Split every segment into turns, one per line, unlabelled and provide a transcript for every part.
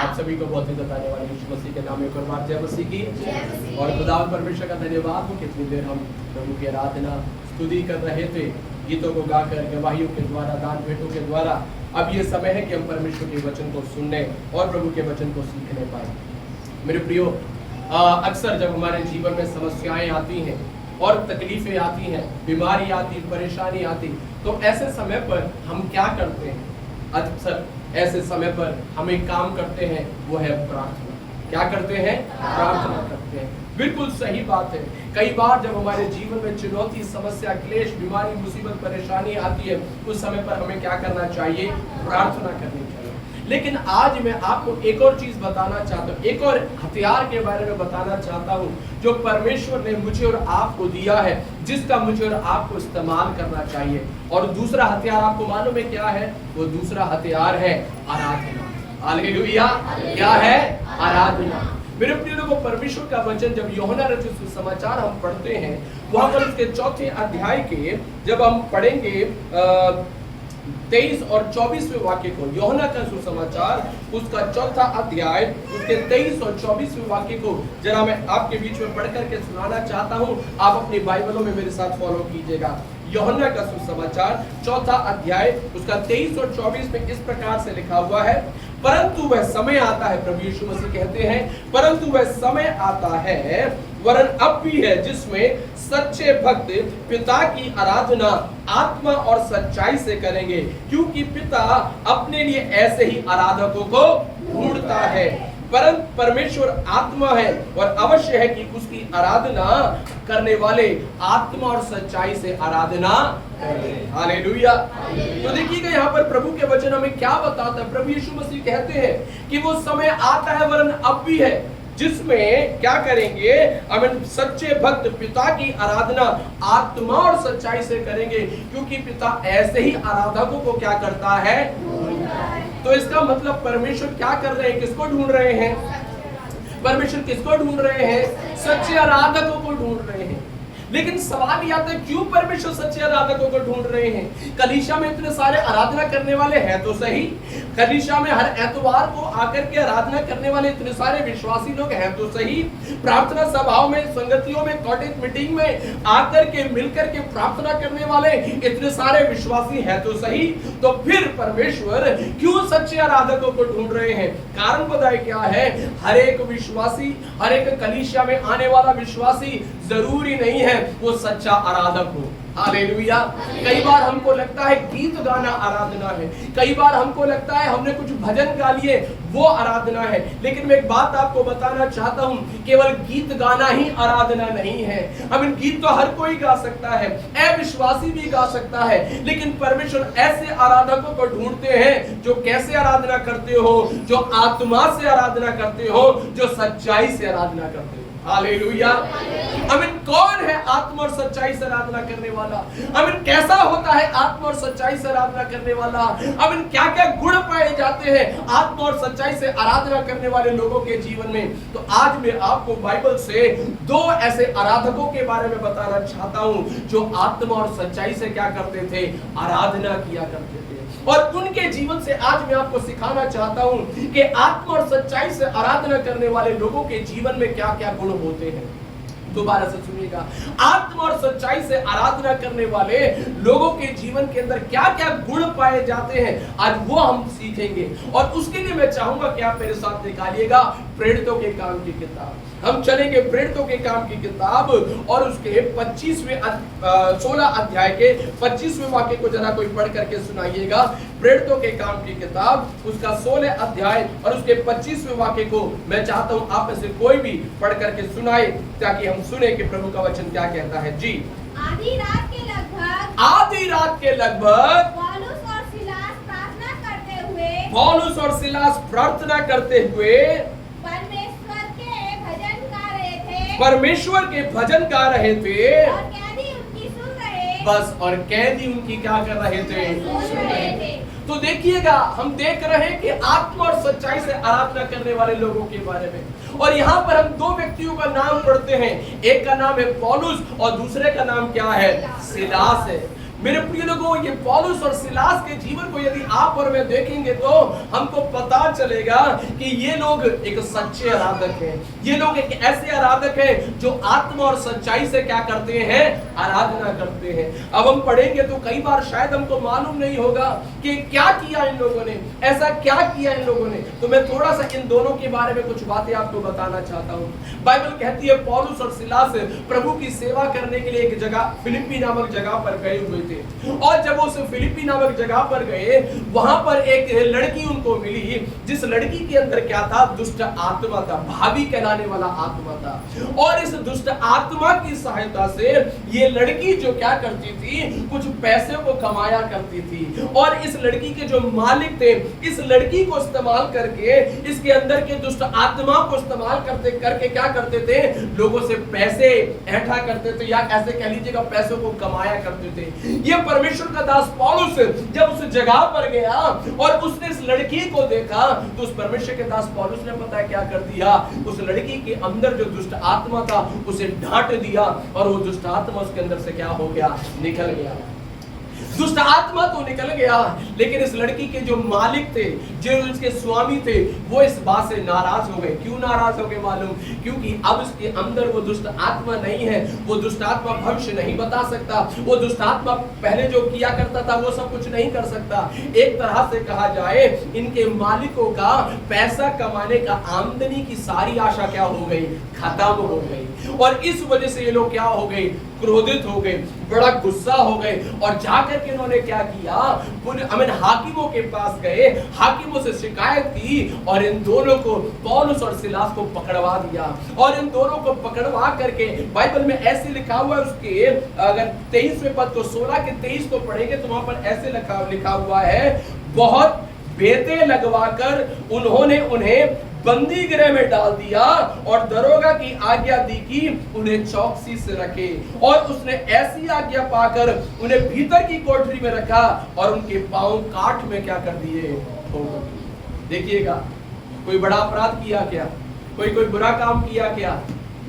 आप सभी को बहुत ही बताने वाले यीशु मसीह के नाम में एक और बार जय मसीह की। और खुदा परमेश्वर का धन्यवाद हो, कितनी देर हम प्रभु की आराधना स्तुति कर रहे थे, गीतों को गाकर, गवाहियों के द्वारा, दान भेंटों के द्वारा। अब ये समय है कि हम परमेश्वर के वचन को सुनने और प्रभु के वचन को सीखने पाए। मेरे प्रियो, अक्सर जब हमारे जीवन में समस्याएं आती हैं और तकलीफें आती हैं, बीमारी आती, परेशानी आती, तो ऐसे समय पर हम क्या करते हैं? अक्सर ऐसे समय पर हम एक काम करते हैं, वो है प्रार्थना। क्या करते हैं? प्रार्थना करते हैं। बिल्कुल सही बात है। कई बार जब हमारे जीवन में चुनौती, समस्या, क्लेश, बीमारी, मुसीबत, परेशानी आती है, उस समय पर हमें क्या करना चाहिए? प्रार्थना करनी चाहिए। लेकिन आज मैं आपको एक और चीज बताना चाहता हूँ, एक और हथियार के बारे में बताना चाहता हूँ जो परमेश्वर ने मुझे और आपको दिया है, जिसका मुझे और आपको इस्तेमाल करना चाहिए। और दूसरा हथियार आपको मालूम है क्या है? वो दूसरा हथियार है आराधना। हालेलुया! क्या है? आराधना। मेरे प्रिय लोगों, परमेश्वर का वचन जब यूहन्ना रचित सुसमाचार हम पढ़ते हैं, वहां पर उसके 4थे अध्याय के जब हम पढ़ेंगे 23 और 24वें वाक्य को, यूहन्ना का सुसमाचार उसका 4था अध्याय उसके 23 और 24वें वाक्य को जरा मैं आपके बीच में पढ़ करके सुनाना चाहता हूं। आप अपनी बाइबलों में मेरे साथ फॉलो कीजिएगा। यूहन्ना का सुसमाचार 4था अध्याय उसका 23 और 24 में इस प्रकार से लिखा हुआ है, परंतु वह समय आता है, प्रभु यीशु मसीह कहते हैं, परंतु वह समय आता है, वरन अब भी है, जिसमें सच्चे भक्त पिता की आराधना आत्मा और सच्चाई से करेंगे, क्योंकि पिता अपने लिए ऐसे ही आराधकों को ढूंढता है। परंतु परमेश्वर आत्मा है और अवश्य है कि उसकी आराधना करने वाले आत्मा और सच्चाई से आराधना करें। हालेलुया! तो देखिएगा यहाँ पर प्रभु के वचन हमें क्या बताता है। प्रभु यीशु मसीह कहते हैं कि वो समय आता है, वरन अब भी है, जिसमें क्या करेंगे? अमीन, सच्चे भक्त पिता की आराधना आत्मा और सच्चाई से करेंगे, क्योंकि पिता ऐसे ही आराधकों को क्या करता है? तो इसका मतलब परमेश्वर क्या कर रहे हैं? किसको ढूंढ रहे हैं? परमेश्वर किसको ढूंढ रहे हैं? सच्चे आराधकों को ढूंढ रहे हैं। लेकिन सवाल यह आता है, क्यों परमेश्वर सच्चे आराधकों को ढूंढ रहे हैं? कलीसिया में इतने सारे आराधना करने वाले हैं तो सही, कलीसिया में हर एतवार को आकर के आराधना करने वाले इतने सारे विश्वासी लोग हैं तो सही, प्रार्थना सभाओं में, संगतियों में, कॉटेज मीटिंग में आकर के मिलकर के प्रार्थना करने वाले इतने सारे विश्वासी हैं तो सही, तो फिर परमेश्वर क्यों सच्चे आराधकों को ढूंढ रहे हैं? कारण बताए क्या है? हर एक विश्वासी, हर एक कलीसिया में आने वाला विश्वासी जरूरी नहीं है वो सच्चा आराधक हो। हालेलुया! कई बार हमको लगता है गीत गाना आराधना है, कई बार हमको लगता है हमने कुछ भजन गा लिए वो आराधना है। लेकिन मैं एक बात आपको बताना चाहता हूं, केवल गीत गाना ही आराधना नहीं है। हम गीत तो हर कोई गा सकता है, अविश्वासी भी गा सकता है, लेकिन परमेश्वर ऐसे आराधकों को ढूंढते हैं जो कैसे आराधना करते हो? जो आत्मा से आराधना करते हो, जो सच्चाई से आराधना करते हो। हालेलुया! आमीन। कौन है आत्मा और सच्चाई से आराधना करने वाला? आमीन। कैसा होता है आत्मा और सच्चाई से आराधना करने वाला? आमीन। क्या क्या गुण पाए जाते हैं आत्मा और सच्चाई से आराधना करने वाले लोगों के जीवन में? तो आज मैं आपको बाइबल से 2 ऐसे आराधकों के बारे में बताना चाहता हूं जो आत्मा और सच्चाई से क्या करते थे? आराधना किया करते थे। और उनके जीवन से आज मैं आपको सिखाना चाहता हूं कि आत्मा और सच्चाई से आराधना करने वाले लोगों के जीवन में क्या क्या गुण होते हैं। दोबारा से सुनिएगा, आत्मा और सच्चाई से आराधना करने वाले लोगों के जीवन के अंदर क्या क्या गुण पाए जाते हैं, आज वो हम सीखेंगे। और उसके लिए मैं चाहूंगा कि आप मेरे साथ निकालिएगा प्रेरितों के काम की किताब। हम चलेंगे प्रेरितों के काम की किताब और उसके 16 अध्याय के 25वें वाक्य को जरा कोई पढ़ करके सुनाइएगा। प्रेरितों के काम की किताब उसका 16 अध्याय और उसके 25वें वाक्य को मैं चाहता हूं आप में से कोई भी पढ़ करके सुनाए, ताकि हम सुने कि प्रभु का वचन क्या कहता है। जी।
आधी रात के
लगभग पौलुस और सिलास प्रार्थना करते हुए परमेश्वर के भजन गा रहे थे।
और कैदी उनकी सुन रहे।
बस, और कैदी उनकी क्या कर रहे थे?
सुन रहे थे।
तो देखिएगा, हम देख रहे हैं कि आत्मा और सच्चाई से आराधना करने वाले लोगों के बारे में। और यहाँ पर हम 2 व्यक्तियों का नाम पढ़ते हैं, एक का नाम है पौलुस और दूसरे का नाम क्या है? सिलास है। मेरे प्रिय लोगों, ये पौलुस और सिलास के जीवन को यदि आप और मैं देखेंगे तो हमको पता चलेगा कि ये लोग एक सच्चे आराधक हैं। ये लोग एक ऐसे आराधक हैं जो आत्मा और सच्चाई से क्या करते हैं, आराधना करते हैं। अब हम पढ़ेंगे तो कई बार शायद हमको मालूम नहीं होगा कि क्या किया इन लोगों ने, ऐसा क्या किया इन लोगों ने। तो मैं थोड़ा सा इन दोनों के बारे में कुछ बातें आपको बताना चाहता हूँ। बाइबल कहती है पौलुस और सिलास प्रभु की सेवा करने के लिए एक जगह फिलिप्पी नामक जगह पर गए हुए थे, और जब उस फिलिप्पी नामक जगह पर गए, वहां पर एक लड़की उनको मिली, जिस लड़की के अंदर क्या था, दुष्ट आत्मा था, भावी कहलाने वाला आत्मा था। और इस दुष्ट आत्मा की सहायता से ये लड़की जो क्या करती थी, कुछ पैसे को कमाया करती थी। और इस लड़की के जो मालिक थे, इस लड़की को इस्तेमाल करके, इसके अंदर के दुष्ट आत्मा को इस्तेमाल करते करके क्या करते थे, लोगों से पैसे इकट्ठा करते थे, या ऐसे कह लीजिएगा पैसों को कमाया करते थे। ये परमेश्वर का दास पौलुस जब उस जगह पर गया और उसने इस लड़की को देखा, तो उस परमेश्वर के दास पौलुस ने पता है क्या कर दिया, उस लड़की के अंदर जो दुष्ट आत्मा था उसे डांट दिया, और वो दुष्ट आत्मा उसके अंदर से क्या हो गया, निकल गया। दुष्ट आत्मा तो निकल गया, लेकिन इस लड़की के जो मालिक थे, जो उसके स्वामी थे, वो इस बात से नाराज हो गए। क्यों नाराज हो गए मालूम? क्योंकि अब उसके अंदर वो दुष्ट आत्मा नहीं है, वो दुष्ट आत्मा भविष्य नहीं बता सकता, वो दुष्ट आत्मा पहले जो किया करता था वो सब कुछ नहीं कर सकता। एक तरह से कहा जाए, इनके मालिकों का पैसा कमाने का आमदनी की सारी आशा क्या हो गई, खत्म हो गई। और इस वजह से ये लोग क्या हो गए, क्रोधित हो गए, बड़ा गुस्सा हो गए, और जाकर के इन्होंने क्या किया, हाकिमों के पास गए, हाकिमों से शिकायत की, और इन दोनों को, पौलुस और सिलास को पकड़वा दिया। और इन दोनों को पकड़वा करके, बाइबल में ऐसे लिखा हुआ है, उसके अगर 23वें पद को 16 के 23 को पढ़ेंगे तो वहां पर ऐसे लिखा हुआ है, बहुत बेते लगवाकर उन्होंने उन्हें बंदी गृह में डाल दिया, और दरोगा की आज्ञा दी कि उन्हें चौकसी से रखे। और उसने ऐसी आज्ञा पाकर उन्हें भीतर की कोठरी में रखा, और उनके पांव काठ में क्या कर दिए, ठोक दिए। देखिएगा, कोई बड़ा अपराध किया क्या, कोई बुरा काम किया क्या,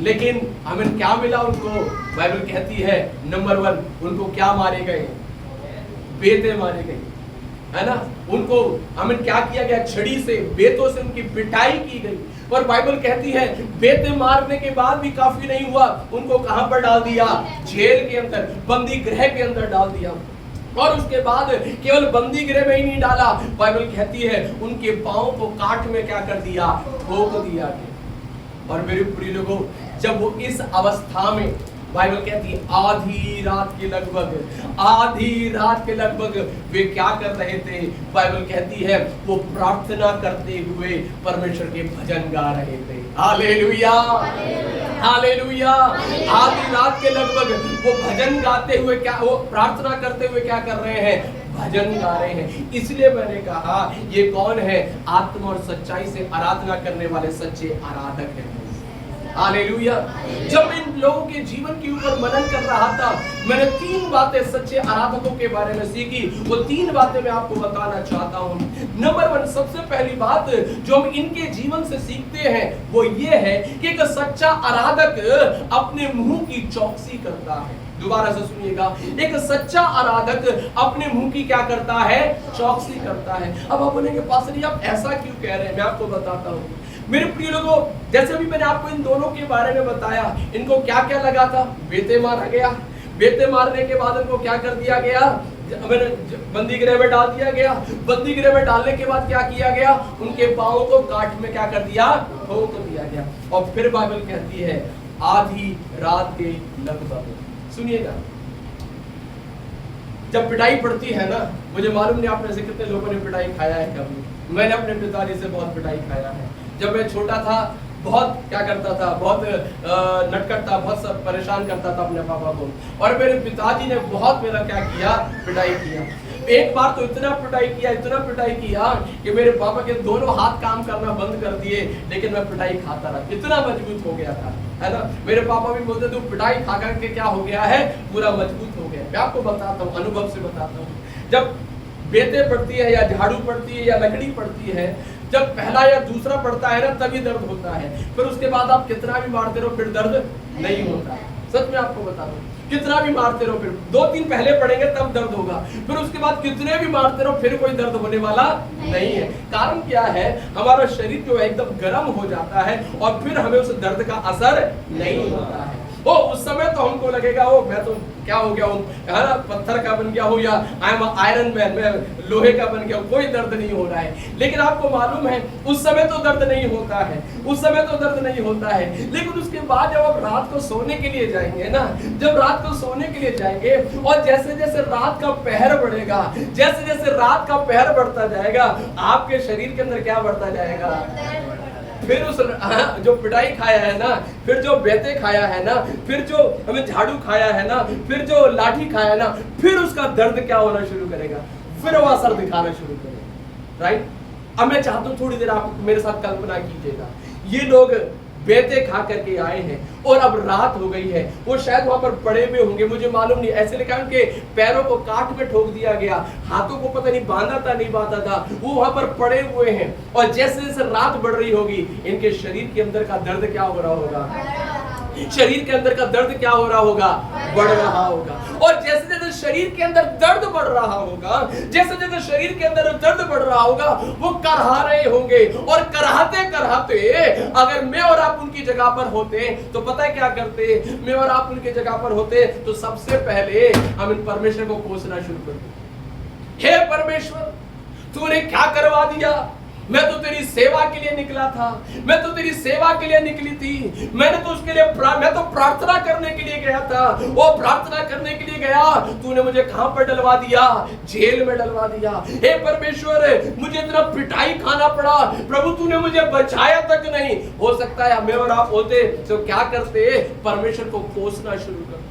लेकिन हमें क्या मिला उनको? बाइबल कहती है नंबर 1, उनको क्या मारे गए, बेते मारे गए, है ना। उनको हमें क्या किया गया, छड़ी से, बेतों से उनकी पिटाई की गई। और बाइबल कहती है बेते मारने के बाद भी काफी नहीं हुआ, उनको कहां पर डाल दिया, जेल के अंदर, बंदी गृह के अंदर डाल दिया। और उसके बाद केवल बंदी गृह में ही नहीं डाला, बाइबल कहती है उनके पांव को काठ में क्या कर दिया, ठोक दिया गया। और मेरे प्रिय लोगों, जब वो इस अवस्था में, बाइबल कहती है आधी रात के लगभग वे क्या कर रहे थे, बाइबल कहती है वो प्रार्थना करते हुए परमेश्वर के भजन गा रहे थे। Hallelujah, hallelujah. आधी रात के लगभग वो भजन गाते हुए, क्या वो प्रार्थना करते हुए क्या कर रहे हैं, भजन गा रहे हैं। इसलिए मैंने कहा ये कौन है, आत्मा और सच्चाई से आराधना करने वाले सच्चे आराधक हैं। हालेलुया। जब इन लोगों के जीवन के ऊपर मनन कर रहा था, मैंने 3 बातें सच्चे आराधकों के बारे में सीखी। वो 3 बातें मैं आपको बताना चाहता हूँ। नंबर 1, सबसे पहली बात जो हम इनके जीवन से सीखते हैं वो ये है कि एक सच्चा आराधक अपने मुंह की चौकसी करता है। दोबारा से सुनिएगा, एक सच्चा आराधक अपने मुंह की क्या करता है, चौकसी करता है। अब आप बोलेंगे पास्टर जी आप ऐसा क्यों कह रहे हैं, मैं आपको बताता हूँ। मेरे प्रिय लोगों, जैसे भी मैंने आपको इन दोनों के बारे में बताया, इनको क्या क्या लगा था, बेते मारा गया, बेते मारने के बाद इनको क्या कर दिया गया, बंदी गृह में डाल दिया गया। बंदी गृह में डालने के बाद क्या किया गया, उनके पांव को काठ में क्या कर दिया, ठोक दिया गया। और फिर बाइबल कहती है आधी रात के लगभग, सुनिएगा, जब पिटाई पड़ती है ना, मुझे मालूम नहीं आप में से कितने लोगों ने पिटाई खाया है कभी। मैंने अपने पिताजी से बहुत पिटाई खाया है। जब मैं छोटा था बहुत क्या करता था, बहुत नटखट था, बहुत परेशान करता था अपने पापा को, और मेरे पिताजी ने बहुत मेरा क्या किया, पिटाई किया। एक बार तो इतना पिटाई किया कि मेरे पापा के दोनों हाथ काम करना बंद कर दिए, लेकिन मैं पिटाई खाता रहा, इतना मजबूत हो गया था, है ना। मेरे पापा भी बोलते तू पिटाई खा करके क्या हो गया है, पूरा मजबूत हो गया। मैं आपको बताता हूँ, अनुभव से बताता हूँ। जब बेते पड़ती है या झाड़ू पड़ती है या लकड़ी पड़ती है, जब पहला या दूसरा पड़ता है ना तभी दर्द होता है, फिर उसके बाद आप कितना भी मारते रहो फिर दर्द नहीं होता। सच में आपको बता दूं, कितना भी मारते रहो, फिर 2-3 पहले पड़ेंगे तब दर्द होगा, फिर उसके बाद कितने भी मारते रहो फिर कोई दर्द होने वाला नहीं है। कारण क्या है? हमारा शरीर जो है एकदम गर्म हो जाता है और फिर हमें उस दर्द का असर नहीं होता है। ओ उस समय तो हमको लगेगा ओ मैं तो क्या हो गया हूँ, पत्थर का बन गया हूँ, या आई एम आयरन मैन, मैं लोहे का बन गया हूँ, कोई दर्द नहीं हो रहा है। लेकिन आपको मालूम है उस समय तो दर्द नहीं होता है, उस समय तो दर्द नहीं होता है। लेकिन उसके बाद जब आप रात को सोने के लिए जाएंगे ना, जब रात को सोने के लिए जाएंगे और जैसे जैसे रात का पहर बढ़ेगा, जैसे जैसे रात का पहर बढ़ता जाएगा, आपके शरीर के अंदर क्या बढ़ता जाएगा? फिर उस जो पिटाई खाया है ना, फिर जो बेते खाया है ना, फिर जो हमें झाड़ू खाया है ना, फिर जो लाठी खाया है ना, फिर उसका दर्द क्या होना शुरू करेगा, फिर वो असर दिखाना शुरू करेगा। राइट? अब मैं चाहता हूँ थोड़ी देर आप मेरे साथ कल्पना कीजिएगा, ये लोग बेते खा करके आए हैं और अब रात हो गई है, वो शायद वहां पर पड़े हुए होंगे, मुझे मालूम नहीं, ऐसे लिखा उनके पैरों को काट में ठोक दिया गया, हाथों को पता नहीं बांधा था नहीं बांधा था, वो वहां पर पड़े हुए हैं। और जैसे जैसे रात बढ़ रही होगी, इनके शरीर के अंदर का दर्द क्या हो रहा होगा? शरीर के अंदर का दर्द क्या हो रहा होगा? बढ़ रहा होगा। और जैसे जैसे शरीर के अंदर दर्द बढ़ रहा होगा, जैसे जैसे शरीर के अंदर दर्द बढ़ रहा होगा, वो करहा रहे होंगे। और कराहते कराहते अगर मैं और आप उनकी जगह पर होते तो पता है क्या करते? मैं और आप उनकी जगह पर होते तो सबसे पहले हम इन परमेश्वर को कोसना शुरू करते। हे परमेश्वर, तूने क्या करवा दिया? मैं तो तेरी सेवा के लिए निकला था, मैं तो तेरी सेवा के लिए निकली थी, मैंने तो उसके लिए मैं तो प्रार्थना करने के लिए गया था, वो प्रार्थना करने के लिए गया, तूने मुझे कहां पर डलवा दिया? जेल में डलवा दिया। हे परमेश्वर, मुझे इतना पिटाई खाना पड़ा, प्रभु तूने मुझे बचाया तक नहीं। हो सकता है मैं और आप होते तो क्या करते? परमेश्वर को कोसना शुरू करते।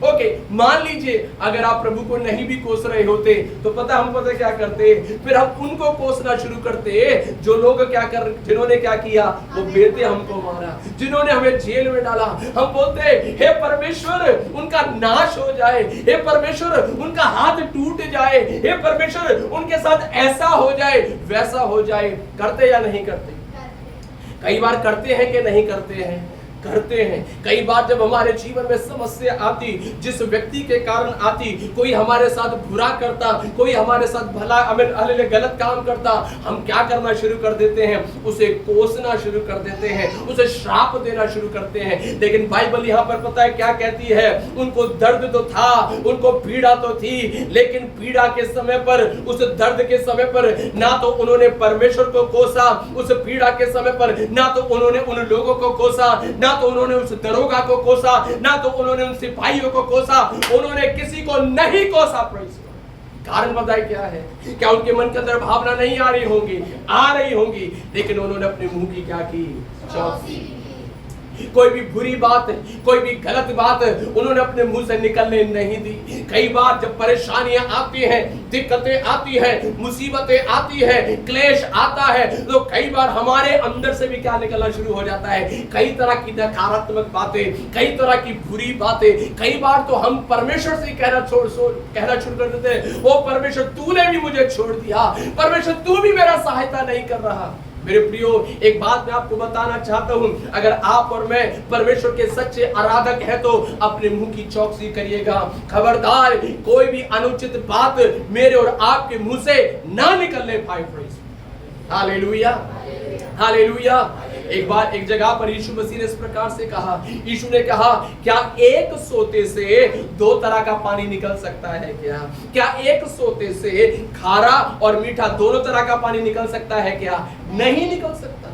ओके, मान लीजिए अगर आप प्रभु को नहीं भी कोस रहे होते तो पता क्या करते? फिर हम उनको कोसना शुरू करते जो लोग जिन्होंने क्या किया, वो बेटे हमको मारा, जिन्होंने हमें जेल में डाला। हम बोलते हे परमेश्वर उनका नाश हो जाए, हे परमेश्वर उनका हाथ टूट जाए, हे परमेश्वर उनके साथ ऐसा हो जाए वैसा हो जाए। करते या नहीं करते? कई बार करते हैं कि नहीं करते हैं? करते हैं। कई बार जब हमारे जीवन में समस्या आती, जिस व्यक्ति के कारण आती, कोई हमारे साथ बुरा करता, कोई हमारे साथ भला गलत काम करता, हम क्या करना शुरू कर देते हैं? उसे कोसना शुरू कर देते हैं, उसे श्राप देना शुरू करते हैं। लेकिन बाइबल यहाँ पर पता है क्या कहती है? उनको दर्द तो था, उनको पीड़ा तो थी, लेकिन पीड़ा के समय पर, उस दर्द के समय पर ना तो उन्होंने परमेश्वर को कोसा, उस पीड़ा के समय पर ना तो उन्होंने उन लोगों को कोसा, ना तो उन्होंने उस दरोगा को कोसा, ना तो उन्होंने उन सिपाहियों को कोसा, उन्होंने किसी को नहीं कोसा। कारण बताए क्या है? क्या उनके मन के अंदर भावना नहीं आ रही होंगी? आ रही होंगी, लेकिन उन्होंने अपने मुंह की क्या की? चौकसी। कोई भी बुरी बात, कोई भी गलत बात उन्होंने अपने मुंह से निकलने नहीं दी। कई बार जब परेशानियां आती हैं, दिक्कतें आती हैं, मुसीबतें आती है, क्लेश आता है, तो कई बार हमारे अंदर से भी क्या निकलना शुरू हो जाता है? कई तरह की नकारात्मक बातें, कई तरह की बुरी बातें। कई बार तो हम परमेश्वर से कहना शुरू कर देते हैं, ओ परमेश्वर तूने भी मुझे छोड़ दिया, परमेश्वर तू भी मेरा सहायता नहीं कर रहा। मेरे प्रियो, एक बात मैं आपको बताना चाहता हूं, अगर आप और मैं परमेश्वर के सच्चे आराधक हैं तो अपने मुंह की चौकसी करिएगा। खबरदार कोई भी अनुचित बात मेरे और आपके मुंह से ना निकलने पाए। Hallelujah, hallelujah. एक बार एक जगह पर यीशु मसीह ने इस प्रकार से कहा, यीशु ने कहा, क्या एक सोते से 2 तरह का पानी निकल सकता है क्या? क्या एक सोते से खारा और मीठा दोनों तरह का पानी निकल सकता है क्या? नहीं निकल सकता,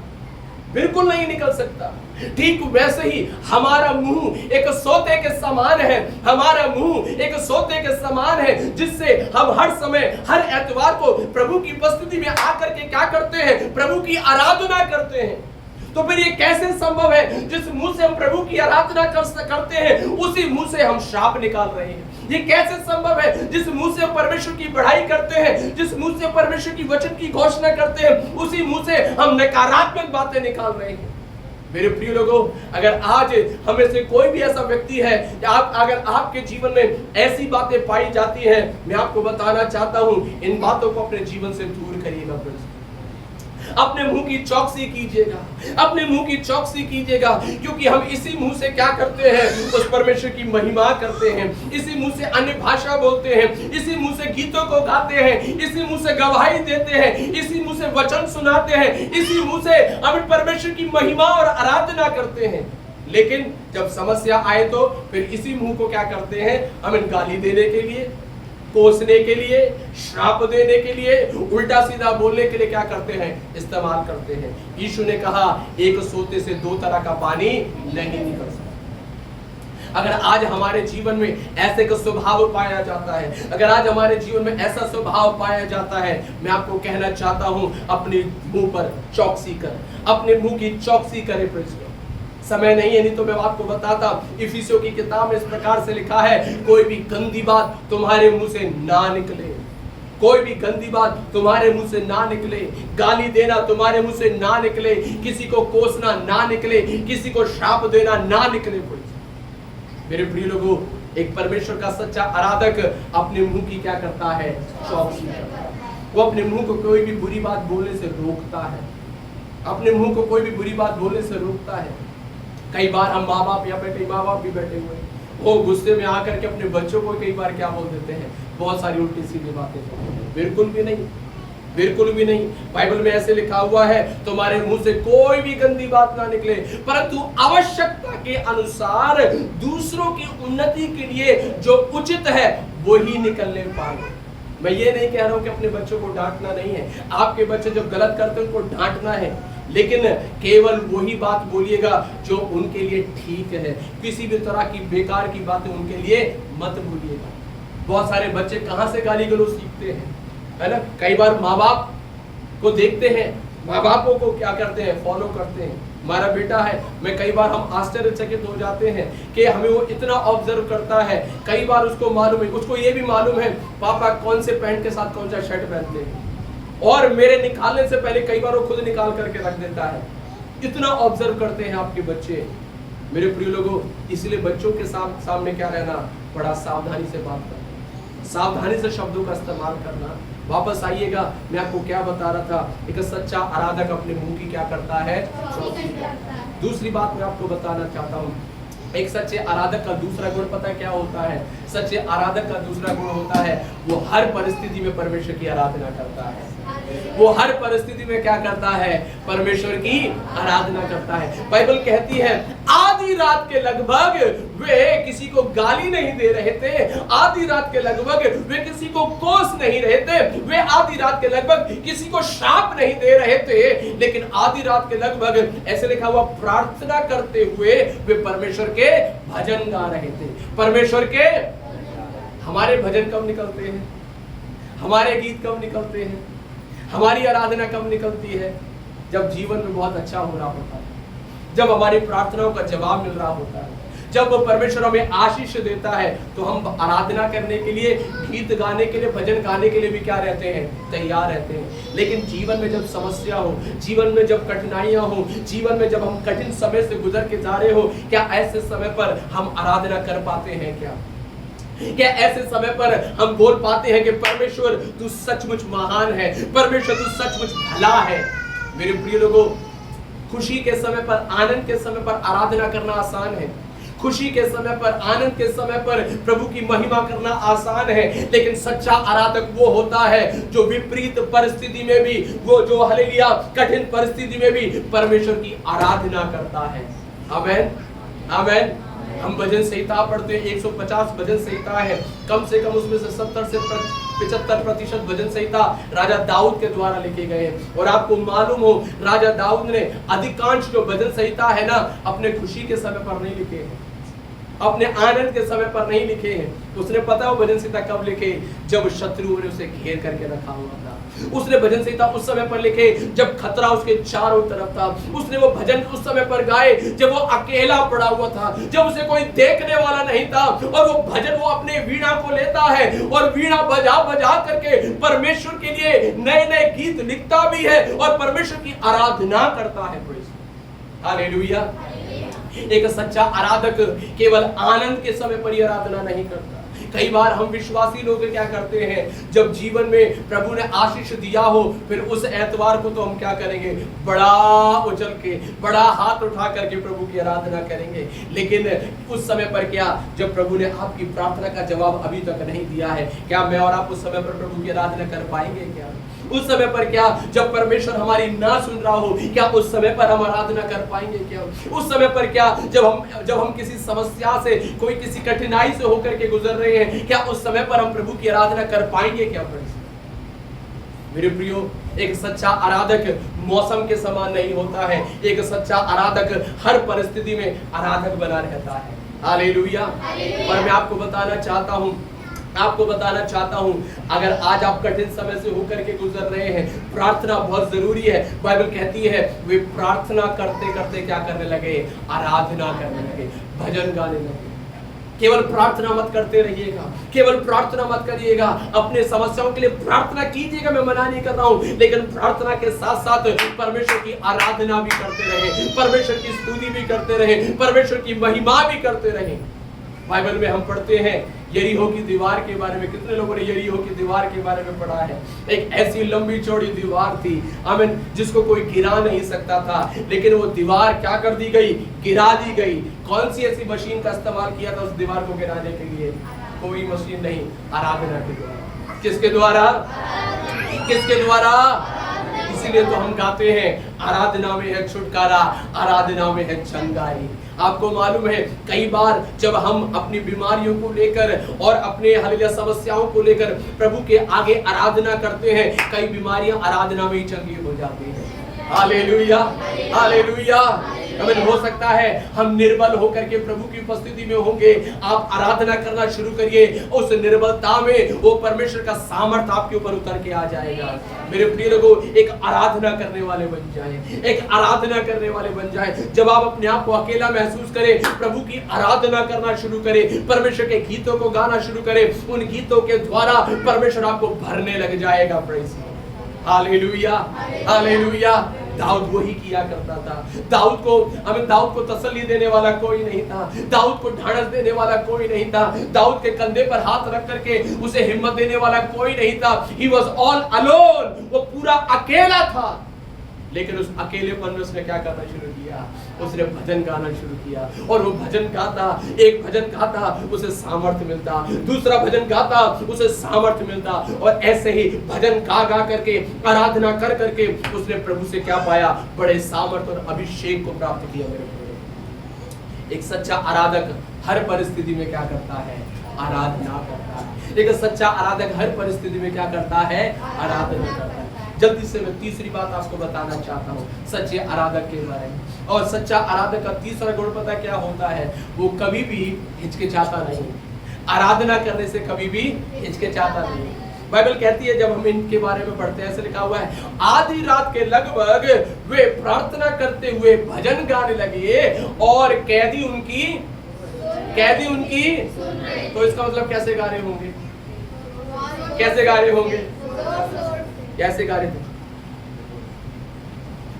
बिल्कुल नहीं निकल सकता। ठीक वैसे ही हमारा मुंह एक सोते के समान है, हमारा मुंह एक सोते के समान है, जिससे हम हर समय, हर एतवार को प्रभु की उपस्थिति में आकर के क्या करते हैं? प्रभु की आराधना करते हैं। तो फिर ये कैसे संभव है? जिस मुंह से हम प्रभु की आराधना करते हैं, उसी मुंह से हम श्राप निकाल रहे हैं। ये कैसे संभव है? जिस मुंह से हम परमेश्वर की बढ़ाई करते हैं, जिस मुंह से परमेश्वर की वचन की घोषणा करते हैं, उसी मुंह से हम नकारात्मक बातें निकाल रहे हैं। मेरे प्रिय लोगों, अगर आज हमें से कोई भी ऐसा व्यक्ति है, अगर आपके जीवन में ऐसी बातें पाई जाती हैं, मैं आपको बताना चाहता हूं, इन बातों को अपने जीवन से दूर करिएगा। अपने मुंह की चौकसी कीजिएगा, अपने मुंह की चौकसी कीजिएगा, क्योंकि हम इसी मुंह से क्या करते हैं, उस परमेश्वर की महिमा करते हैं, इसी मुंह से अन्य भाषा बोलते हैं, इसी मुंह से गीतों को गाते हैं, इसी मुंह से गवाही देते हैं, इसी मुंह से वचन सुनाते हैं, इसी मुंह से हम परमेश्वर की महिमा और आराधना करते हैं। लेकिन जब समस्या आए तो फिर इसी मुंह को क्या करते हैं, हम गाली देने के लिए, कोसने के लिए, श्राप देने के लिए, उल्टा सीधा बोलने के लिए क्या करते हैं, इस्तेमाल करते हैं। यीशु ने कहा एक सोते से दो तरह का पानी नहीं निकल सकता। अगर आज हमारे जीवन में ऐसे का स्वभाव पाया जाता है, अगर आज हमारे जीवन में ऐसा स्वभाव पाया जाता है, मैं आपको कहना चाहता हूं अपने मुंह पर चौकसी कर, अपने मुंह की चौकसी करे। समय नहीं है, नहीं तो मैं आपको बताता। इफिसियों की किताब में इस प्रकार से लिखा है, कोई भी गंदी बात तुम्हारे मुंह से ना निकले, कोई भी गंदी बात तुम्हारे मुंह से ना निकले, गाली देना तुम्हारे मुंह से ना निकले, किसी को कोसना ना निकले, किसी को श्राप देना ना निकले। मेरे प्रिय लोगों, एक परमेश्वर का सच्चा आराधक अपने मुंह की क्या करता है, चौकसी करता है। वो अपने मुंह को कोई भी बुरी बात बोलने से रोकता है, अपने मुंह को कोई भी बुरी बात बोलने से रोकता है। कई बार हम माँ बाप या कई माँ बाप भी बैठे हुए, वो गुस्से में आकर के अपने बच्चों को कई बार क्या बोल देते हैं, बहुत सारी उल्टी सीधी बातें। बिल्कुल भी नहीं, बिल्कुल भी नहीं। बाइबल में ऐसे लिखा हुआ है, तुम्हारे मुंह से कोई भी गंदी बात ना निकले, परंतु आवश्यकता के अनुसार दूसरों की उन्नति के लिए जो उचित है वो ही निकलने पाए। मैं ये नहीं कह रहा हूं कि अपने बच्चों को डांटना नहीं है, आपके बच्चे जब गलत करते हैं उनको डांटना है, लेकिन केवल वही बात बोलिएगा जो उनके लिए ठीक है। किसी भी तरह की बेकार की बातें उनके लिए मत बोलिएगा। बहुत सारे बच्चे कहां से गाली गलौज सीखते हैं, है ना। कई बार माँ बाप को देखते हैं, माँ बापों को क्या करते हैं, फॉलो करते हैं। हमारा बेटा है, मैं कई बार हम आश्चर्यचकित हो जाते हैं कि हमें वो इतना ऑब्जर्व करता है। कई बार उसको मालूम है, उसको ये भी मालूम है पापा कौन से पैंट के साथ कौन सा शर्ट पहनते हैं, और मेरे निकालने से पहले कई बार वो खुद निकाल करके रख देता है। इतना ऑब्जर्व करते हैं आपके बच्चे। मेरे प्रिय लोगों, इसलिए बच्चों के सामने क्या रहना, बड़ा सावधानी से बात करना, सावधानी से शब्दों का इस्तेमाल करना। वापस आइएगा, मैं आपको क्या बता रहा था, एक सच्चा आराधक अपने मुंह की क्या करता है, दूसरी बात मैं आपको बताना चाहता हूँ, एक सच्चे आराधक का दूसरा गुण पता है क्या होता है? सच्चे आराधक का दूसरा गुण होता है, वो हर परिस्थिति में परमेश्वर की आराधना करता है। वो हर परिस्थिति में क्या करता है, परमेश्वर की आराधना करता है। बाइबल कहती है आधी रात के लगभग वे किसी को गाली नहीं दे रहे थे, आधी रात के लगभग वे किसी को कोस नहीं रहे थे, वे आधी रात के लगभग किसी को श्राप नहीं दे रहे थे, लेकिन आधी रात के लगभग ऐसे लिखा हुआ प्रार्थना करते हुए वे परमेश्वर के भजन गा रहे थे। परमेश्वर के हमारे भजन कब निकलते हैं, हमारे गीत कब निकलते हैं, हमारी आराधना कब निकलती है? जब जीवन में बहुत अच्छा हो रहा होता है, जब हमारी प्रार्थनाओं का जवाब मिल रहा होता है, जब परमेश्वर हमें आशीष देता है, तो हम आराधना करने के लिए, गीत गाने के लिए, भजन गाने के लिए भी क्या रहते हैं, तैयार रहते हैं। लेकिन जीवन में जब समस्या हो, जीवन में जब कठिनाइयां हो, जीवन में जब हम कठिन समय से गुजर के जा रहे हो, क्या ऐसे समय पर हम आराधना कर पाते हैं? क्या ऐसे समय पर हम बोल पाते हैं कि परमेश्वर तू सचमुच महान है, परमेश्वर तू सचमुच भला है? मेरे प्रिय लोगों, खुशी के समय पर, आनंद के समय पर आराधना करना आसान है, खुशी के समय पर, आनंद के समय पर प्रभु की महिमा करना आसान है, लेकिन सच्चा आराधक वो होता है जो विपरीत परिस्थिति में भी, वो जो हालेलुया कठिन परिस्थिति में भी परमेश्वर की आराधना करता है। आमेन, आमेन। हम भजन संहिता पढ़ते हैं, 150 भजन संहिता है, कम से कम उसमें से 70 से 75% भजन संहिता राजा दाऊद के द्वारा लिखे गए हैं। और आपको मालूम हो, राजा दाऊद ने अधिकांश जो भजन संहिता है ना, अपने खुशी के समय पर नहीं लिखे हैं, अपने आनंद के समय पर नहीं लिखे हैं। उसने पता है वो भजन संहिता कब लिखे, जब शत्रुओं ने उसे घेर करके रखा हुआ था। उसने भजन संहिता उस समय पर लिखे जब खतरा उसके चारों तरफ था। उसने वो भजन उस समय पर गाए जब वो अकेला पड़ा हुआ था, जब उसे कोई देखने वाला नहीं था। और वो भजन वो अपने वीणा को लेता है और वीणा बजा बजा करके परमेश्वर के लिए नए नए गीत लिखता भी है और परमेश्वर की आराधना करता है। हालेलुया। एक सच्चा आराधक केवल आनंद के समय पर ही आराधना नहीं करता, कई बार हम विश्वासी लोग क्या करते हैं, जब जीवन में प्रभु ने आशीष दिया हो, फिर उस एतवार को तो हम क्या करेंगे, बड़ा उछल के, बड़ा हाथ उठा करके प्रभु की आराधना करेंगे। लेकिन उस समय पर क्या, जब प्रभु ने आपकी प्रार्थना का जवाब अभी तक नहीं दिया है, क्या मैं और आप उस समय पर प्रभु की आराधना कर पाएंगे? क्या उस समय पर क्या, जब परमेश्वर हमारी ना सुन रहा हो, क्या उस समय पर हम आराधना कर पाएंगे? क्या उस समय पर क्या, जब हम किसी समस्या से, कोई किसी कठिनाई से होकर के गुजर रहे हैं, क्या उस समय पर हम प्रभु की आराधना कर पाएंगे? क्या मेरे प्रियो, एक सच्चा आराधक मौसम के समान नहीं होता है। एक सच्चा आराधक हर परिस्थिति में आराधक बना रहता है। हालेलुया। और मैं आपको बताना चाहता हूं, अगर आज आप कठिन समय से होकर के गुजर रहे हैं, प्रार्थना बहुत जरूरी है। बाइबल कहती है वे प्रार्थना करते करते क्या करने लगे, आराधना करने लगे, भजन गाने लगे। केवल प्रार्थना मत करते रहिएगा, केवल प्रार्थना मत करिएगा, अपने समस्याओं के लिए प्रार्थना कीजिएगा, मैं मना नहीं कर रहा हूं, लेकिन प्रार्थना के साथ साथ परमेश्वर की आराधना भी करते रहे, परमेश्वर की स्तुति भी करते रहे, परमेश्वर की महिमा भी करते रहे। बाइबल में हम पढ़ते हैं यरीहो की दीवार के बारे में। कितने लोगों ने यरीहो की दीवार के बारे में पढ़ा है? एक ऐसी लंबी चौड़ी दीवार थी, आमीन, जिसको कोई गिरा नहीं सकता था, लेकिन वो दीवार क्या कर दी गई, गिरा दी गई। कौन सी ऐसी मशीन का इस्तेमाल किया था उस दीवार को गिराने के लिए? कोई मशीन नहीं, आराधना के द्वारा। किसके द्वारा? किसके द्वारा? इसीलिए तो हम गाते हैं, आराधना में है छुटकारा, आराधना में है चंगाई। आपको मालूम है, कई बार जब हम अपनी बीमारियों को लेकर और अपने हालेलुया समस्याओं को लेकर प्रभु के आगे आराधना करते हैं, कई बीमारियां आराधना में ही चंगी हो जाती हैं। Hallelujah, hallelujah. हो सकता है हम निर्बल होकर के प्रभु की उपस्थिति में होंगे, आप आराधना करना शुरू करिए, उस निर्बलता में वो परमेश्वर का सामर्थ आपके ऊपर उतर के आ जाएगा। मेरे प्रिय लोगों, एक आराधना करने वाले बन जाएं, एक आराधना करने वाले बन जाएं। जब आप अपने आप को अकेला महसूस करें, प्रभु की आराधना करना शुरू करें, परमेश्वर के गीतों को गाना शुरू करें, उन गीतों के द्वारा परमेश्वर आपको भरने लग जाएगा। Praise hallelujah, hallelujah. दाऊद वही किया करता था। दाऊद को तसल्ली देने वाला कोई नहीं था, दाऊद को ढांढस देने वाला कोई नहीं था, दाऊद के कंधे पर हाथ रख करके उसे हिम्मत देने वाला कोई नहीं था। He was all alone, वो पूरा अकेला था। लेकिन उस अकेलेपन में उसने क्या करना शुरू किया, उसने भजन गाना शुरू किया। और वो भजन गाता, एक भजन गाता उसे सामर्थ्य मिलता, दूसरा भजन गाता उसे सामर्थ्य मिलता, और ऐसे ही भजन गा गा करके, आराधना कर करके उसने प्रभु से क्या पाया, बड़े सामर्थ्य और अभिषेक को प्राप्त किया। मेरे को एक सच्चा आराधक हर परिस्थिति में क्या करता है, आराधना करता है। एक सच्चा आराधक हर परिस्थिति में क्या करता है, आराधना करता है। जल्दी से मैं तीसरी बात आपको बताना चाहता हूँ सच्चे आराधक के बारे में। और सच्चा आराधक का तीसरा गुण पता क्या होता है, वो कभी भी हिचकिचाता नहीं, आराधना करने से कभी भी हिचकिचाता नहीं। बाइबल कहती है, जब हम इनके बारे में पढ़ते हैं, ऐसे लिखा हुआ है, आधी रात के लगभग वे प्रार्थना करते हुए भजन गाने लगे और कैदी उनकी तो इसका मतलब कैसे गा रहे होंगे, कैसे गा रहे होंगे, कैसे गा रहे थे?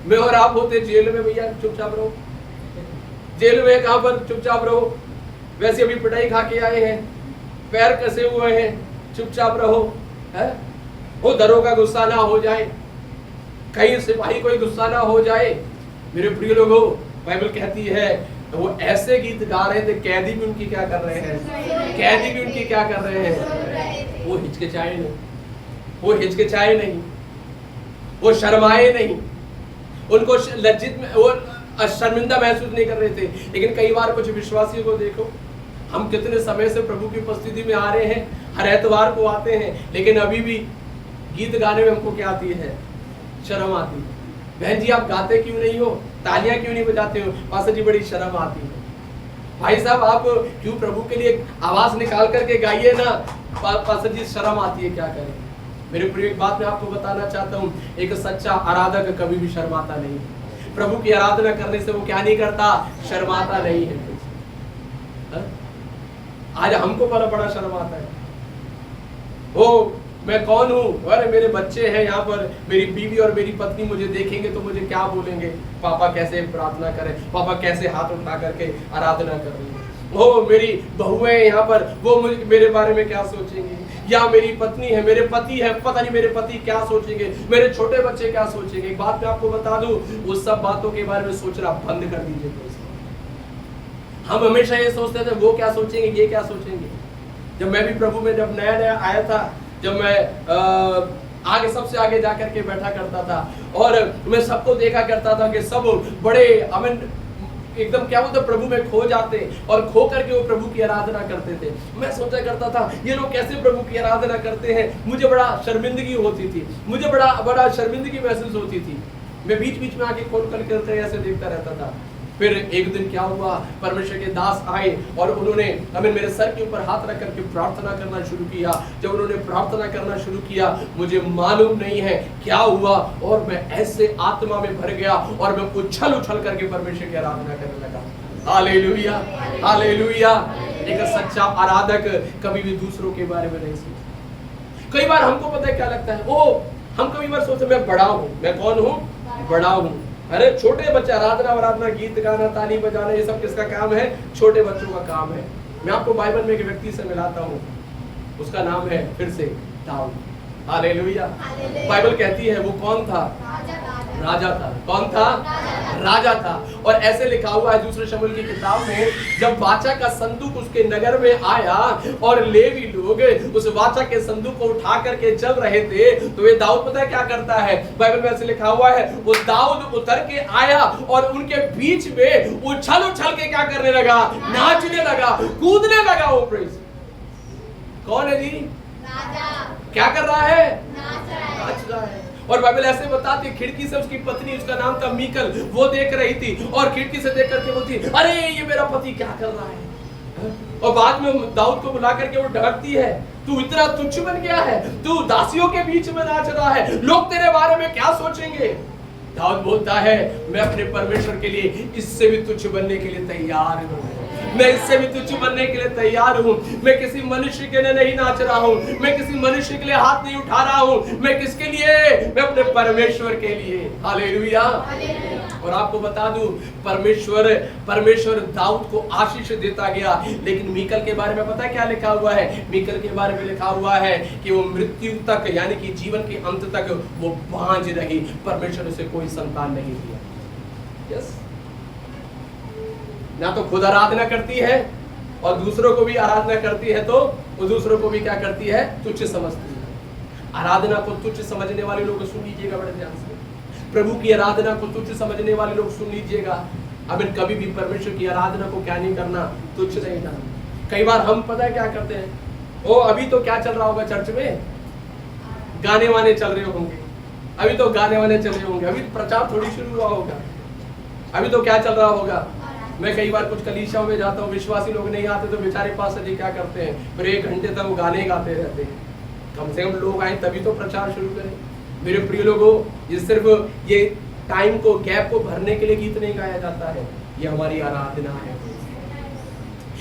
मैं और आप होते जेल में, भैया चुपचाप रहो, जेल में कहां पर चुपचाप रहो, वैसे अभी पिटाई खा के आए हैं, पैर कसे हुए हैं, चुपचाप रहो, है? वो दरोगा गुस्सा ना हो जाए, कहीं सिपाही कोई गुस्सा ना हो जाए। मेरे प्रिय लोगों, बाइबल कहती है वो ऐसे गीत गा रहे थे, कैदी भी उनकी क्या कर रहे हैं, कैदी भी उनकी क्या कर रहे हैं, वो हिचकिचाए नहीं, वो हिचकिचाए नहीं, वो शर्माए नहीं, उनको लज्जित में, वो शर्मिंदा महसूस नहीं कर रहे थे। लेकिन कई बार कुछ विश्वासियों को देखो, हम कितने समय से प्रभु की उपस्थिति में आ रहे हैं, हर एतवार को आते हैं, लेकिन अभी भी गीत गाने में हमको क्या आती है, शर्म आती है। बहन जी आप गाते क्यों नहीं हो, तालियां क्यों नहीं बजाते हो? पास्टर जी बड़ी शर्म आती है। भाई साहब आप क्यों प्रभु के लिए आवाज निकाल करके गाइए ना, पास्टर जी शर्म आती है, क्या करें? मेरे प्रिय, एक बात मैं आपको बताना चाहता हूँ, एक सच्चा आराधक कभी भी शर्माता नहीं है। प्रभु की आराधना करने से वो क्या नहीं करता, शर्माता नहीं है। आज हमको बड़ा शर्म आता है, ओ मैं कौन हूँ, अरे मेरे बच्चे हैं यहाँ पर, मेरी बीवी और मेरी पत्नी मुझे देखेंगे तो मुझे क्या बोलेंगे, पापा कैसे प्रार्थना करें, पापा कैसे हाथ उठा करके आराधना कर रही है। ओ मेरी बहुएं यहाँ पर, वो मेरे बारे में क्या सोचेंगे, या मेरी पत्नी है, मेरे पति है, पता नहीं मेरे पति क्या सोचेंगे, मेरे छोटे बच्चे क्या सोचेंगे। एक बात मैं आपको बता दूं, उस सब बातों के बारे में सोचना बंद कर दीजिए। हम हमेशा ये सोचते थे वो क्या सोचेंगे, ये क्या सोचेंगे। जब मैं भी प्रभु में जब नया नया आया था, जब मैं आगे सबसे आगे जाकर के बैठा करता था और मैं सबको देखा करता था कि सब बड़े एकदम क्या बोलते प्रभु में खो जाते और खो करके वो प्रभु की आराधना करते थे। मैं सोचा करता था ये लोग कैसे प्रभु की आराधना करते हैं। मुझे बड़ा शर्मिंदगी होती थी, मुझे बड़ा शर्मिंदगी महसूस होती थी। मैं बीच बीच में आगे खोल करके ऐसे देखता रहता था। फिर एक दिन क्या हुआ, परमेश्वर के दास आए और उन्होंने मेरे सर के ऊपर हाथ रख करके प्रार्थना करना शुरू किया। जब उन्होंने प्रार्थना करना शुरू किया, मुझे मालूम नहीं है क्या हुआ और मैं ऐसे आत्मा में भर गया और मैं उछल उछल करके परमेश्वर की आराधना करने लगा। Hallelujah, hallelujah. एक सच्चा आराधक कभी भी दूसरों के बारे में नहीं सोचता। कई बार हमको पता है क्या लगता है, ओ हम कई बार सोचते मैं बड़ा हूँ। मैं कौन हूँ? बड़ा हूँ। अरे छोटे बच्चे आराधना, गीत गाना, ताली बजाना, ये सब किसका काम है? छोटे बच्चों का काम है। मैं आपको बाइबल में एक व्यक्ति से मिलाता हूँ, उसका नाम है फिर से दाऊद। हालेलुया। बाइबल कहती है वो कौन था? राजा था। कौन था? राजा था। और ऐसे लिखा हुआ है दूसरे शमूएल की किताब में, जब वाचा का संदूक उसके नगर में आया और लेवी लोग उस वाचा के संदूक को उठा करके चल रहे थे, तो ये दाऊद पता है क्या करता है? बाइबल में ऐसे लिखा हुआ है, वो दाऊद उतर के आया और उनके बीच में उछल उछल के क्या करने लगा? नाचने लगा, कूदने लगा। वो प्रेज कौन है जी? राजा। क्या कर रहा है? नाच रहा है। और बाइबल ऐसे बताती है, खिड़की से उसकी पत्नी, उसका नाम था मीकल, वो देख रही थी और खिड़की से देख करके बोलती, अरे ये मेरा पति क्या कर रहा है। और बाद में दाऊद को बुला करके वो डांटती है, तू इतना तुच्छ बन गया है, तू दासियों के बीच में नाच रहा है, लोग तेरे बारे में क्या सोचेंगे। दाऊद बोलता है, मैं अपने परमेश्वर के लिए इससे भी तुच्छ बनने के लिए तैयार हूँ, मैं इससे भी तुच्छ बनने के लिए तैयार हूँ। मैं किसी मनुष्य के लिए नहीं नाच रहा हूँ, मैं किसी मनुष्य के लिए हाथ नहीं उठा रहा हूँ। मैं किसके लिए? मैं अपने परमेश्वर के लिए। हालेलुया। और आपको बता दूं, परमेश्वर दाऊद को आशीष देता गया, लेकिन मीकल के बारे में पता है क्या लिखा हुआ है? मीकल के बारे में लिखा हुआ है कि वो मृत्यु तक, यानी कि जीवन के अंत तक वो बांझ रही। परमेश्वर उसे कोई संतान नहीं दिया। यस, ना तो खुद आराधना करती है और दूसरों को भी आराधना करती है, तो वो दूसरों को भी क्या करती है? तुच्छ समझती है। आराधना को तुच्छ समझने वाले लोग सुन लीजिएगा बड़े ध्यान से। प्रभु की आराधना को तुच्छ समझने वाले लोग सुन लीजिएगा। अब कभी भी परमेश्वर की आराधना को क्या नहीं करना? तुच्छ नहीं करना। कई बार हम पता है क्या करते हैं, ओ अभी तो क्या चल रहा होगा चर्च में? गाने वाने चल रहे होंगे, अभी तो गाने वाने चल रहे होंगे, अभी प्रचार थोड़ी शुरू हुआ होगा, अभी तो क्या चल रहा होगा। मैं कई बार कुछ कलीसियाओं में जाता हूँ, विश्वासी लोग नहीं आते तो बेचारे पास जी क्या करते हैं, फिर 1 घंटे तक वो गाने गाते रहते हैं। कम से कम लोग आए तभी तो प्रचार शुरू करें। मेरे प्रिय लोगों, ये सिर्फ ये टाइम को, गैप को भरने के लिए गीत नहीं गाया जाता है, ये हमारी आराधना है।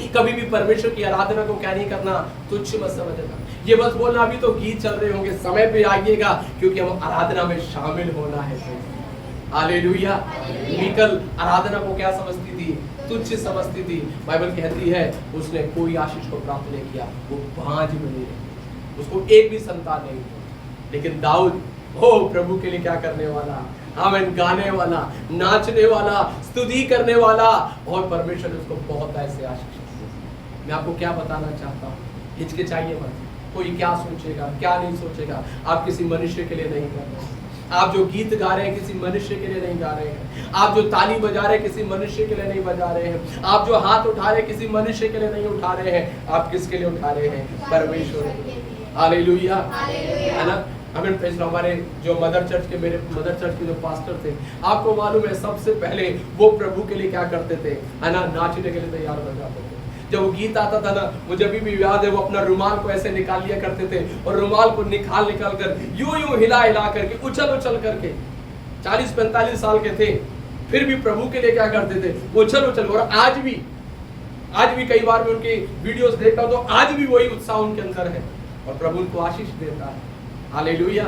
कभी भी परमेश्वर की आराधना को क्या नहीं करना? तुच्छ मत समझना। ये बस बोलना अभी तो गीत चल रहे होंगे, समय पे आइएगा, क्योंकि हम आराधना में शामिल होना है। हालेलुया। मीकल आराधना को क्या समझती थी? तुच्छ समझती थी। बाइबल कहती है उसने कोई आशीष को प्राप्त नहीं किया, वो बांझ बनी रही, उसको एक भी संतान नहीं हुआ। लेकिन दाऊद हो प्रभु के लिए क्या करने वाला? आमीन, गाने वाला, नाचने वाला, स्तुति करने वाला, और परमेश्वर ने उसको बहुत ऐसे आशीष दिए। मैं आपको क्या बताना चाहता हूँ, हिचकिचाइए मत। कोई क्या सोचेगा, क्या नहीं सोचेगा, आप किसी मनुष्य के लिए नहीं कर रहे। आप जो गीत गा रहे हैं किसी मनुष्य के लिए नहीं गा रहे हैं, आप जो ताली बजा रहे हैं किसी मनुष्य के लिए नहीं बजा रहे हैं, आप जो हाथ उठा रहे हैं किसी मनुष्य के लिए नहीं उठा रहे हैं, आप किसके लिए उठा रहे हैं? परमेश्वर के लिए। हालेलुया, है ना। हमारे जो मदर चर्च के, मेरे मदर चर्च के जो पास्टर थे, आपको मालूम है सबसे पहले वो प्रभु के लिए क्या करते थे, है ना, नाचने के लिए तैयार हो जाते थे। जब वो गीत आता था ना, मुझे अभी भी याद है, वो अपना रुमाल को ऐसे निकाल लिया करते थे और रुमाल को निकाल कर यूं हिला करके, उछल करके, 40-45 साल के थे, फिर भी प्रभु के लिए क्या करते थे? उछल। और आज भी कई बार मैं उनके वीडियोस देखता हूं तो आज भी वही उत्साह उनके अंदर है और प्रभु उनको आशीष देता है। हालेलुया।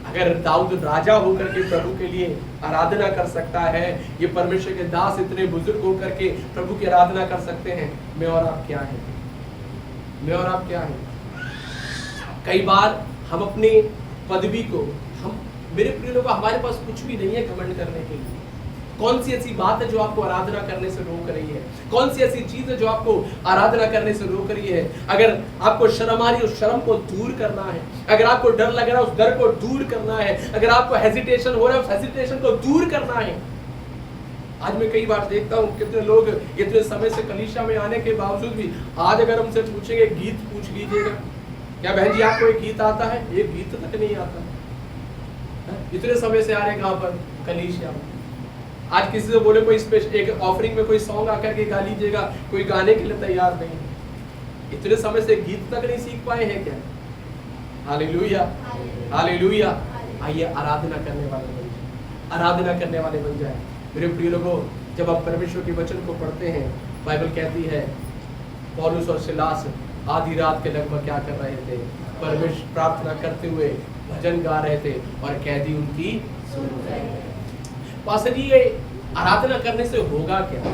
अगर दाऊद राजा होकर के प्रभु के लिए आराधना कर सकता है, ये परमेश्वर के दास इतने बुजुर्ग होकर के प्रभु की आराधना कर सकते हैं, मैं और आप क्या है? मैं और आप क्या है? कई बार हम अपनी पदवी को, हम मेरे प्रिय लोगों, हमारे पास कुछ भी नहीं है घमंड करने के लिए। कौन सी ऐसी बात है जो आपको आराधना करने से रोक रही है? कौन सी ऐसी चीज है जो आपको आराधना करने से रोक रही है? अगर आपको शर्म आ रही है, उस शर्म को दूर करना है। अगर आपको डर लग रहा है, उस डर को दूर करना है। अगर आपको हेजिटेशन हो रहा है, उस हेजिटेशन को दूर करना है। आज मैं कई बार देखता हूँ कितने लोग इतने समय से कलीसिया में आने के बावजूद भी, आज अगर हमसे पूछेंगे गीत पूछ लीजिएगा, क्या बहन जी आपको एक गीत आता है? एक गीत तक नहीं आता। इतने समय से आ रहे कहां पर? कलीसिया में। आज किसी से बोले कोई स्पेशल एक ऑफरिंग में कोई सॉन्ग आकर के गा लीजिएगा, कोई गाने के लिए तैयार नहीं। इतने समय से गीत तक नहीं सीख पाए हैं क्या? Hallelujah, hallelujah. आइए आराधना करने वाले बन जाए, आराधना करने वाले बन जाए। मेरे प्रिय लोगों, जब आप परमेश्वर के वचन को पढ़ते हैं, बाइबल कहती है पौलुस और सिलास आधी रात के लगभग क्या कर रहे थे? परमेश्वर प्रार्थना करते हुए भजन गा रहे थे और कैदी उनकी सुन रहे थे। पास्टर जी, ये आराधना करने से होगा क्या?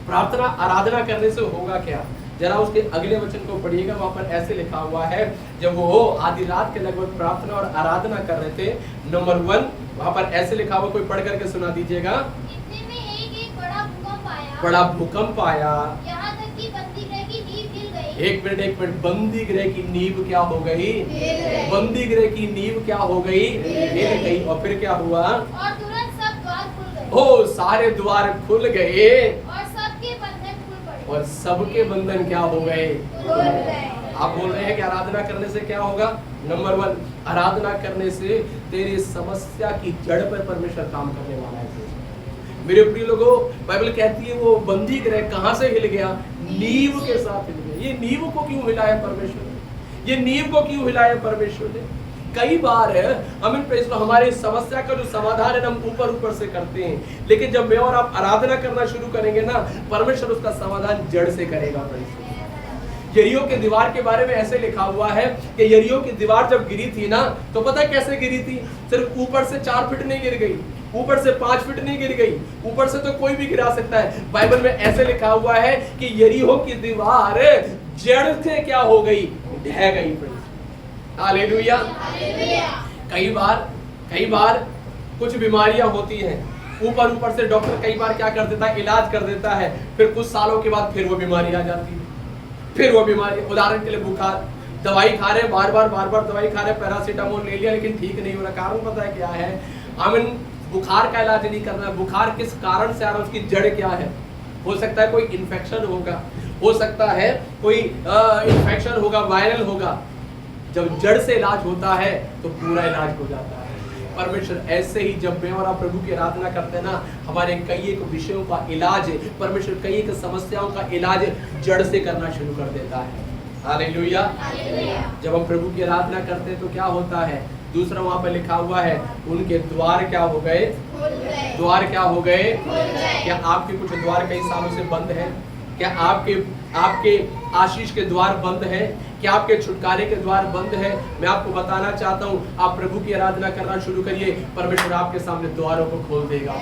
प्रार्थना आराधना करने से होगा क्या? जरा उसके अगले वचन को पढ़िएगा, वहां पर ऐसे लिखा हुआ है, जब वो आधी रात के लगभग प्रार्थना और आराधना कर रहे थे, नंबर 1 वहां पर ऐसे लिखा हुआ, कोई पढ़ करके सुना दीजिएगा।
इतने में एक बड़ा भूकंप आया।
बड़ा भूकंप आया।
यहाँ तक कि बंदी गृह की नींव हिल गई।
एक मिनट, बंदी गृह की नींव क्या हो गई? बंदी गृह की नींव क्या हो गई? हिल गई। और फिर क्या हुआ?
और तुरंत सब द्वार खुल गए।
ओ, सारे द्वार खुल गए
और सबके बंधन खुल पड़े।
और सबके बंधन क्या हो गए?
खुल गए।
आप बोल रहे हैं कि आराधना करने से क्या होगा? नंबर 1, आराधना करने से तेरी समस्या की जड़ पर परमेश्वर काम करने वाला है। मेरे प्रिय लोगों, बाइबल कहती है वो बंदी गृह कहां से हिल गया? नींव के साथ हिल गया। ये नींव को क्यों हिलाया परमेश्वर ने? ये नींव को क्यों हिलाया परमेश्वर ने? कई बार हमारी समस्या का जो समाधान है हम ऊपर से करते हैं, लेकिन जब मैं और आप आराधना करना शुरू करेंगे ना, परमेश्वर उसका समाधान जड़ से करेगा। यरीहो की दीवार के बारे में ऐसे लिखा हुआ है कि यरीहो की दीवार जब गिरी थी ना, तो पता कैसे गिरी थी? सिर्फ ऊपर से 4 फीट नहीं गिर गई, ऊपर से 5 फीट नहीं गिर गई, ऊपर से तो कोई भी गिरा सकता है। बाइबल में ऐसे लिखा हुआ है कि यरीहो की दीवार जड़ से क्या हो गई? ढह गई। हालेलुया। कई बार कुछ बीमारियां होती हैं, ऊपर से डॉक्टर कई बार क्या कर देता है? इलाज कर देता है, फिर कुछ सालों के बाद फिर वो बीमारी आ जाती है। फिर वो बीमारी, उदाहरण के लिए बुखार, दवाई खा रहे, बार बार दवाई खा रहे, पैरासीटामोल ले लिया, लेकिन ठीक नहीं हो रहा। कारण पता है क्या है? बुखार का इलाज नहीं करना है। बुखार किस कारण से आ रहा है, उसकी जड़ क्या है? हो सकता है कोई इन्फेक्शन होगा, हो सकता है कोई इन्फेक्शन होगा, वायरल होगा। जब जड़ से इलाज होता है तो पूरा इलाज हो जाता है। परमेश्वर ऐसे ही जब मैं और आप प्रभु की आराधना करते हैं ना, हमारे कई एक विषयों का इलाज, परमेश्वर कई एक समस्याओं का इलाज जड़ से करना शुरू कर देता है। हालेलुया। जब हम प्रभु की आराधना करते हैं तो क्या होता है? दूसरा वहां पर लिखा हुआ है, उनके द्वार क्या हो गए? द्वार क्या हो गए? क्या आपके कुछ द्वार कई सालों से बंद है? क्या आपके आशीष के द्वार बंद है? क्या आपके छुटकारे के द्वार बंद है? मैं आपको बताना चाहता हूँ, आप प्रभु की आराधना करना शुरू करिए, परमेश्वर आपके सामने द्वारों को खोल देगा।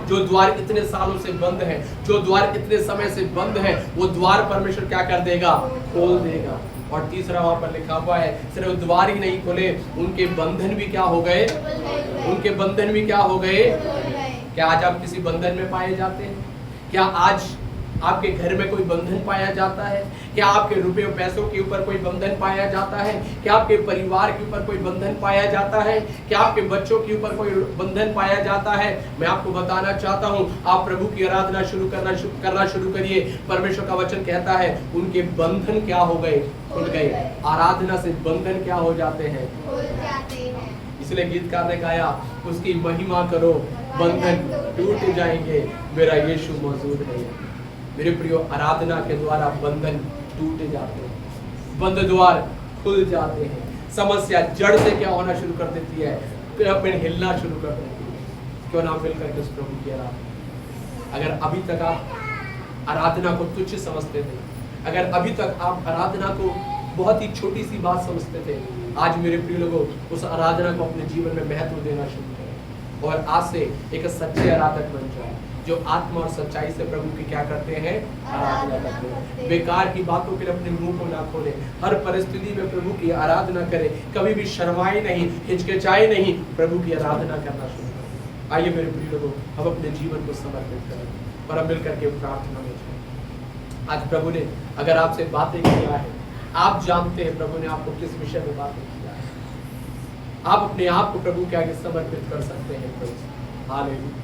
जो द्वार इतने सालों से बंद है, जो द्वार इतने समय से बंद है, वो द्वार परमेश्वर क्या कर देगा? खोल देगा। और तीसरा वहां पर लिखा हुआ है, सिर्फ द्वार ही नहीं खोले, उनके बंधन भी क्या हो गए? उनके बंधन भी क्या हो गए? क्या आज आप किसी बंधन में पाए जाते हैं? क्या आज आपके घर में कोई बंधन पाया जाता है? क्या आपके रुपए पैसों के ऊपर कोई बंधन पाया जाता है? क्या आपके परिवार के ऊपर कोई बंधन पाया जाता है? क्या आपके बच्चों के ऊपर कोई बंधन पाया जाता है? मैं आपको बताना चाहता हूं, आप प्रभु की आराधना करना शुरू करिए। परमेश्वर का वचन कहता है, उनके बंधन क्या हो गए? खुल गए। आराधना से बंधन क्या हो जाते हैं? खुल जाते हैं। इसलिए गीतकार ने गाया, उसकी महिमा करो, बंधन टूट जाएंगे, मेरा यीशु मौजूद है। मेरे प्रियो, आराधना के द्वारा बंधन टूट जाते हैं, बंद द्वार खुल जाते हैं। समस्या जड़ से क्या होना शुरू कर देती है? फिर हिलना शुरू कर देती है। क्यों ना मिलकर के उस प्रभु की आराधना। अगर अभी तक आप आराधना को तुच्छ समझते थे, अगर अभी तक आप आराधना को बहुत ही छोटी सी बात समझते थे, आज मेरे प्रिय लोगों, उस आराधना को अपने जीवन में महत्व देना शुरू करें और आज से एक सच्चे आराधक बन जाए जो आत्मा और सच्चाई से प्रभु की क्या करते हैं, आराधना करते हैं। बेकार की बातों के लिए अपने मुंह को ना खोले, हर परिस्थिति में प्रभु की आराधना करें, कभी भी शर्माए नहीं, हिचकिचाए नहीं, प्रभु की आराधना करना शुरू करें। आइए मेरे प्रिय लोगों, हम अपने जीवन को समर्पित करें और हम मिलकर के प्रार्थना में जाएं। आज प्रभु ने अगर आपसे बातें किया है, आप जानते हैं प्रभु ने आपको किस विषय में बातें किया है, आप अपने आप को प्रभु के आगे समर्पित कर सकते हैं। हालेलुया।